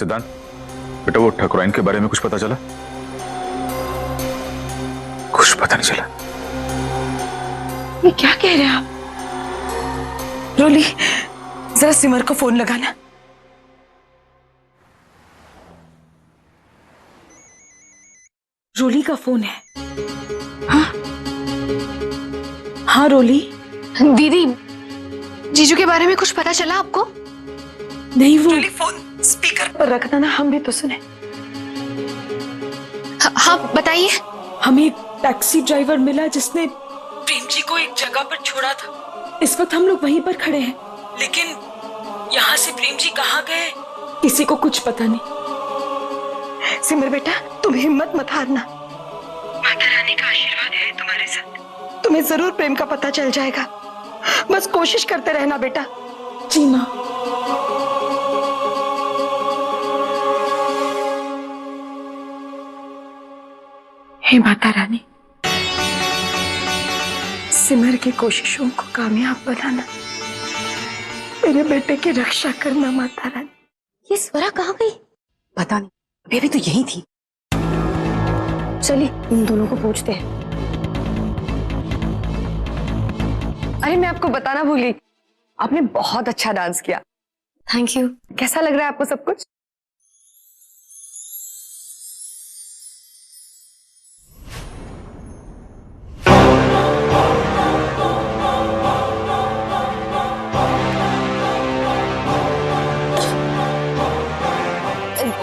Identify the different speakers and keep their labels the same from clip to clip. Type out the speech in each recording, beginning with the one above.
Speaker 1: सिद्धांत, बेटा वो ठाकुराइन के बारे में कुछ पता चला? कुछ पता नहीं चला।
Speaker 2: ये क्या कह रहे हैं आप? रोली, जरा सिमर को फोन लगाना। रोली का फोन है। हाँ हाँ रोली।
Speaker 3: दीदी, जीजू के बारे में कुछ पता चला आपको?
Speaker 2: नहीं, वो रोली फोन स्पीकर पर रखना ना, हम भी तो सुने।
Speaker 3: हाँ बताइए।
Speaker 2: हमें एक टैक्सी ड्राइवर मिला जिसने प्रेम जी को एक जगह पर छोड़ा था। इस वक्त हम लोग वहीं पर खड़े हैं, लेकिन यहाँ से प्रेम जी कहाँ गए किसी को कुछ पता नहीं। सिमर बेटा, तुम हिम्मत मत हारना। माता रानी का आशीर्वाद है तुम्हारे साथ। तुम्हें जरूर प्रेम का पता चल जाएगा। बस कोशिश करते रहना बेटा। जी माँ। हे माता रानी, सिमर की कोशिशों को कामयाब बनाना, मेरे बेटे की रक्षा करना माता रानी।
Speaker 3: ये स्वरा कहाँ गई?
Speaker 2: पता नहीं, अभी तो यही थी। चलिए इन दोनों को पूछते हैं। अरे मैं आपको बताना भूली, आपने बहुत अच्छा डांस किया।
Speaker 3: Thank you.
Speaker 2: कैसा लग रहा है आपको सब कुछ?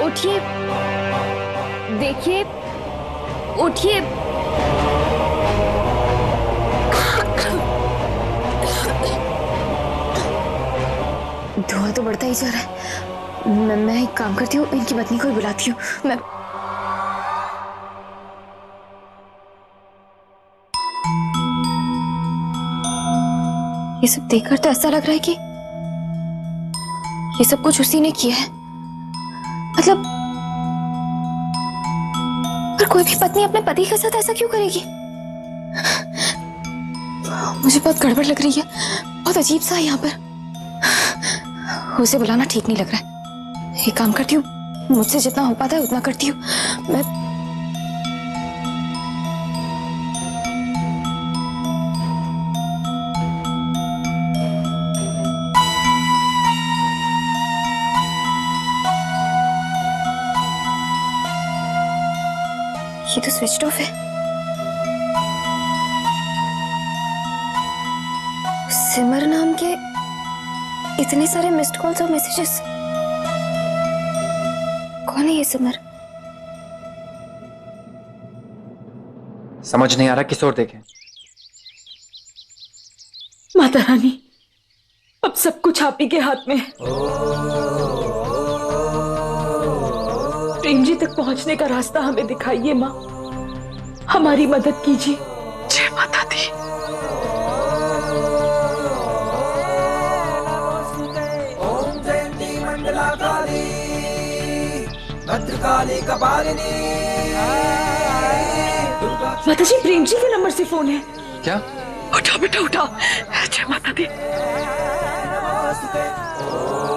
Speaker 3: उठिए, देखिए, उठिए। धुआं तो बढ़ता ही जा रहा है। मैं एक काम करती हूँ, इनकी पत्नी को ही बुलाती हूँ। मैं ये सब देखकर तो ऐसा लग रहा है कि ये सब कुछ उसी ने किया है। मतलब पर कोई भी पत्नी अपने पति के साथ ऐसा क्यों करेगी? मुझे बहुत गड़बड़ लग रही है, बहुत अजीब सा है यहाँ पर। उसे बुलाना ठीक नहीं लग रहा है। एक काम करती हूँ, मुझसे जितना हो पाता है उतना करती हूँ। मैं ये तो स्विच ऑफ है। सिमर नाम के इतने सारे मिस्ड कॉल्स और मैसेजेस। कौन है ये सिमर?
Speaker 4: समझ नहीं आ रहा, किस ओर देखें?
Speaker 2: माता रानी, अब सब कुछ आप ही के हाथ में है। प्रेम जी तक पहुंचने का रास्ता हमें दिखाइए माँ, हमारी मदद कीजिए। जय माता दी।
Speaker 5: ओम जयंती मंगला काली भद्रकाली कपालिनी।
Speaker 2: माता जी, प्रेम जी के नंबर से फोन है।
Speaker 4: क्या?
Speaker 2: उठा बेटा उठा। जय माता दी।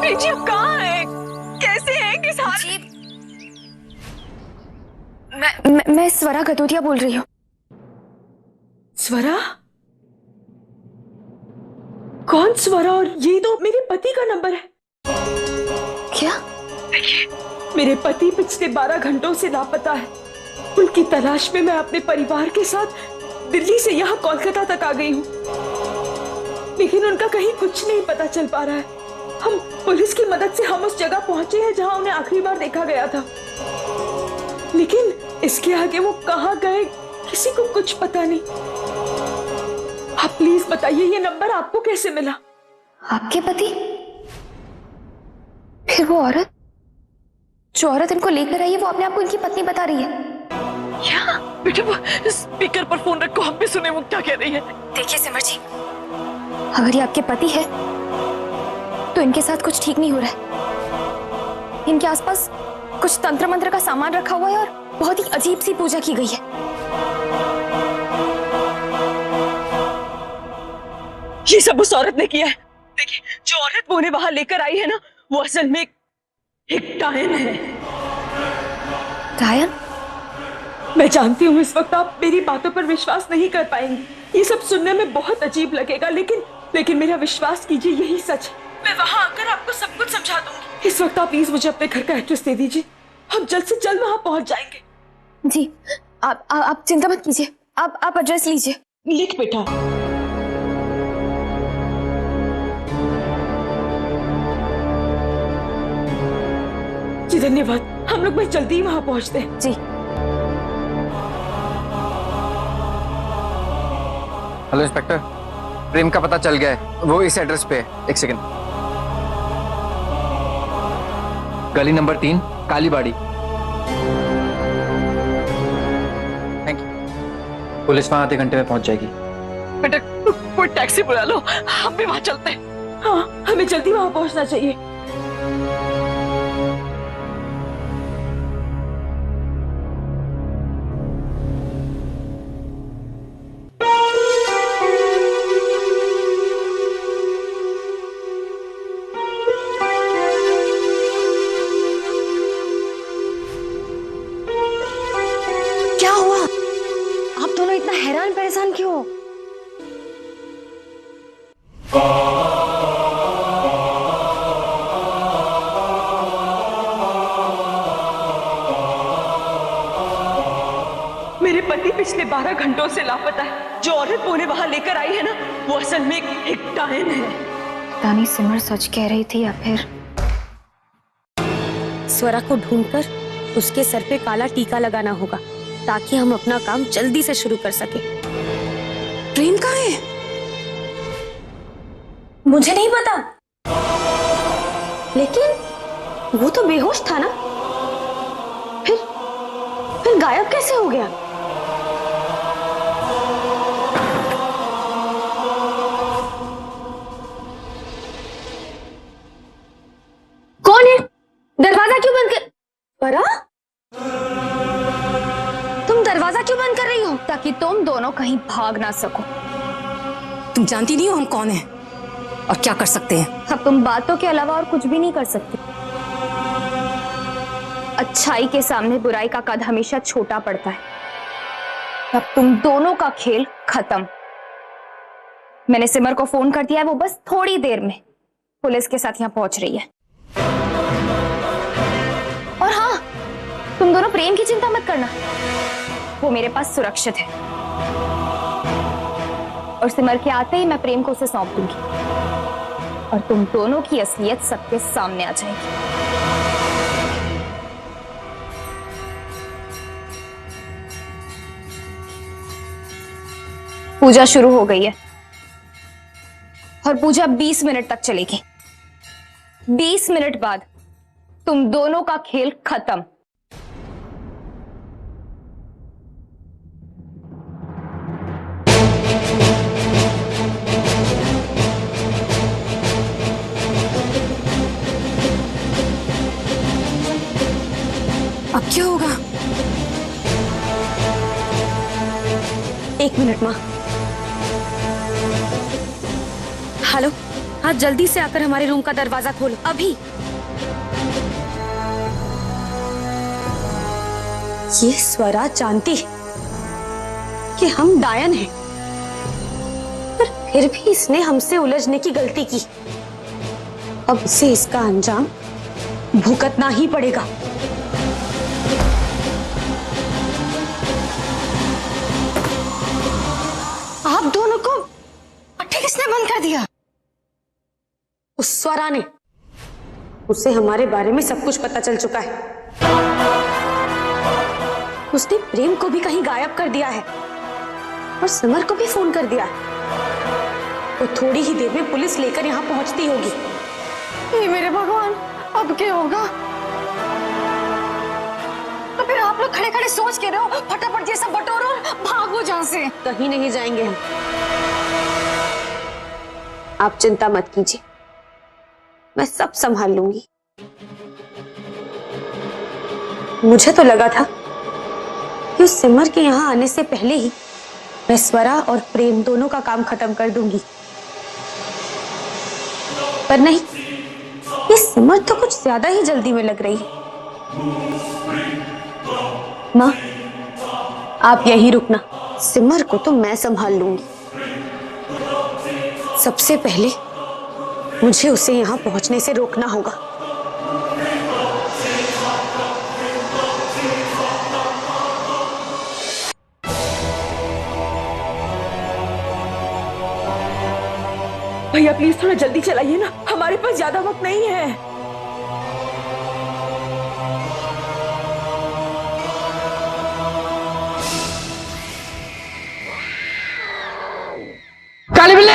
Speaker 2: प्रेम जी अब कहाँ है? कैसे हैं? किस हाल में?
Speaker 3: मैं स्वरा गदोदिया बोल रही हूँ।
Speaker 2: स्वरा? कौन स्वरा? और ये तो मेरे पति का नंबर है।
Speaker 3: क्या?
Speaker 2: देखिए, मेरे पति पिछले 12 घंटों से लापता है। उनकी तलाश में मैं अपने परिवार के साथ दिल्ली से यहाँ कोलकाता तक आ गई हूँ, लेकिन उनका कहीं कुछ नहीं पता चल पा रहा है। हम पुलिस की मदद से हम उस जगह पहुंचे हैं जहां उन्हें आखिरी बार देखा गया था, लेकिन इसके आगे वो कहाँ गए किसी को कुछ पता नहीं। आप प्लीज बताइए, ये नंबर आपको कैसे मिला?
Speaker 3: आपके पति? फिर वो औरत, जो औरत इनको लेकर आई है, वो अपने आप को इनकी पत्नी बता रही है।
Speaker 2: क्या? बेटा वो स्पीकर पर फोन रखो, हम भी सुने वो क्या कह रही है।
Speaker 3: देखिए सिमर जी, अगर ये आपके पति है तो इनके साथ कुछ ठीक नहीं हो रहा है। इनके आसपास कुछ तंत्र मंत्र का सामान रखा हुआ है और बहुत ही अजीब सी पूजा की गई है।
Speaker 2: ये सब उस औरत ने किया है। देखिए, जो औरत वो उन्हें वहां लेकर आई है ना, वो असल में एक डायन है।
Speaker 3: डायन?
Speaker 2: मैं जानती हूँ इस वक्त आप मेरी बातों पर विश्वास नहीं कर पाएंगे, ये सब सुनने में बहुत अजीब लगेगा, लेकिन मेरा विश्वास कीजिए, यही सच है। मैं वहाँ आकर आपको सब कुछ समझा दूंगी। इस वक्त आप प्लीज मुझे अपने घर का एड्रेस दे दीजिए, हम जल्द से जल्द वहाँ पहुँच जाएंगे।
Speaker 3: जी, आप चिंता मत कीजिए, आप एड्रेस लीजिए।
Speaker 2: लिख बेटा। जी धन्यवाद, हम लोग बस जल्दी ही वहाँ पहुँचते हैं।
Speaker 3: जी।
Speaker 4: हेलो इंस्पेक्टर, प्रेम का पता चल गया है, वो इस एड्रेस पे है। एक सेकंड। गली number 3, Kalibari. Thank you. Police वहां आधे घंटे में पहुंच जाएगी।
Speaker 2: बेटा कोई टैक्सी बुला लो, हम भी वहाँ चलते हैं। हाँ, हमें जल्दी वहाँ पहुँचना चाहिए।
Speaker 3: क्या हुआ? आप दोनों इतना हैरान परेशान क्यों हो?
Speaker 2: मेरे पति पिछले 12 घंटों से लापता है। जो औरत वो उन्हें वहाँ लेकर आई है ना, वो असल में एक डायन है।
Speaker 3: पता नहीं सिमर सच कह रही थी या फिर
Speaker 6: स्वरा को ढूंढकर उसके सर पे काला टीका लगाना होगा ताकि हम अपना काम जल्दी से शुरू कर सके।
Speaker 3: प्रेम कहाँ है? मुझे नहीं पता, लेकिन वो तो बेहोश था ना, फिर गायब कैसे हो गया? कौन है? दरवाजा क्यों बंद कर? स्वरा, तुम दरवाजा क्यों बंद कर रही हो? ताकि तुम दोनों कहीं भाग ना सको।
Speaker 6: तुम जानती नहीं हो हम कौन हैं और क्या कर सकते हैं।
Speaker 3: अब तुम बातों के अलावा और कुछ भी नहीं कर सकते। अच्छाई के सामने बुराई का कद हमेशा छोटा पड़ता है। अब तुम दोनों का खेल खत्म। मैंने सिमर को फोन कर दिया है, वो बस थोड़ी देर में पुलिस के साथ यहाँ पहुंच रही है। और हाँ, तुम दोनों प्रेम की चिंता मत करना, वो मेरे पास सुरक्षित है और सिमर के आते ही मैं प्रेम को उसे सौंप दूंगी और तुम दोनों की असलियत सबके सामने आ जाएगी। पूजा शुरू हो गई है और पूजा 20 मिनट तक चलेगी। 20 मिनट बाद तुम दोनों का खेल खत्म।
Speaker 6: अब क्या होगा? 1 मिनट माँ। हेलो, हाँ जल्दी से आकर हमारे रूम का दरवाजा खोलो अभी। ये स्वरा जानती है कि हम डायन हैं, पर फिर भी इसने हमसे उलझने की गलती की। अब इसे इसका अंजाम भुगतना ही पड़ेगा। आप दोनों को पट्टे किसने बंद कर दिया? उस स्वरा ने। उसे हमारे बारे में सब कुछ पता चल चुका है। उसने प्रेम को भी कहीं गायब कर दिया है और सिमर को भी फोन कर दिया है। वो थोड़ी ही देर में पुलिस लेकर यहाँ पहुंचती होगी। ये मेरे भगवान, अब क्या होगा? तो फिर आप लोग खड़े खड़े सोच के रहो, फटाफट ये सब बटोरो और भागो जहां से। कहीं नहीं जाएंगे हम। आप चिंता मत कीजिए, मैं सब संभाल लूंगी। मुझे तो लगा था कि उस सिमर के यहाँ आने से पहले ही मैं स्वरा और प्रेम दोनों का काम खत्म कर दूंगी, पर नहीं, ये सिमर तो कुछ ज्यादा ही जल्दी में लग रही। माँ, आप यहीं रुकना, सिमर को तो मैं संभाल लूंगी। सबसे पहले मुझे उसे यहाँ पहुंचने से रोकना होगा।
Speaker 2: भैया प्लीज थोड़ा जल्दी चलाइए ना, हमारे पास ज्यादा वक्त नहीं है।
Speaker 4: काली बिल्ली!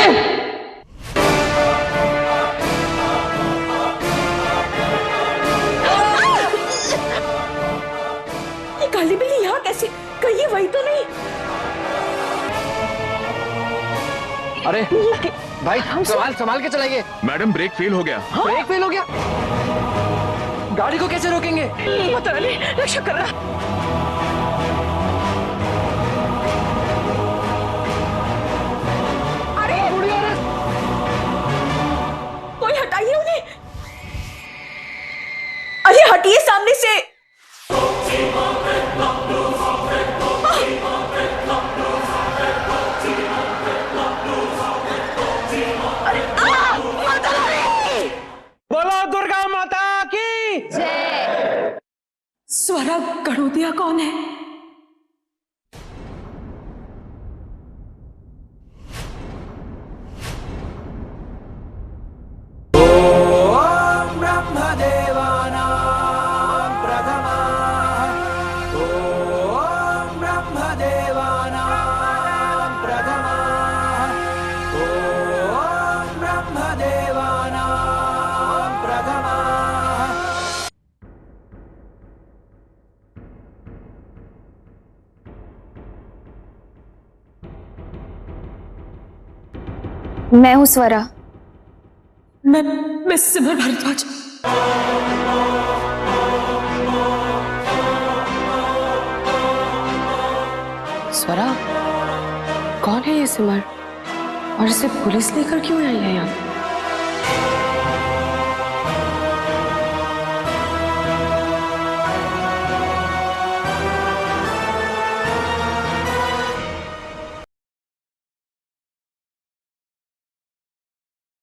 Speaker 2: ये काली बिल्ली यहाँ कैसे? कहीं वही तो नहीं?
Speaker 4: अरे भाई संभाल के चलाइए।
Speaker 1: मैडम ब्रेक फेल हो गया।
Speaker 4: ब्रेक फेल हो गया? गाड़ी को कैसे रोकेंगे?
Speaker 2: पता नहीं, रक्षा कर रहा। अरे कोई हटाइए उन्हें। अरे हटिए सामने से।
Speaker 5: बोलो दुर्गा माता की
Speaker 3: जय।
Speaker 2: स्वरा गणोदिया कौन है?
Speaker 5: ओम ब्रह्मदेवानां प्रथमः। ओम ब्रह्मदेवानां प्रथमः। ओम ब्रह्मदेवानां प्रथमः।
Speaker 3: मैं हूँ स्वरा।
Speaker 2: मैं सिमर भारद्वाज।
Speaker 7: स्वरा, कौन है ये सिमर और इसे पुलिस लेकर क्यों आई है यहाँ?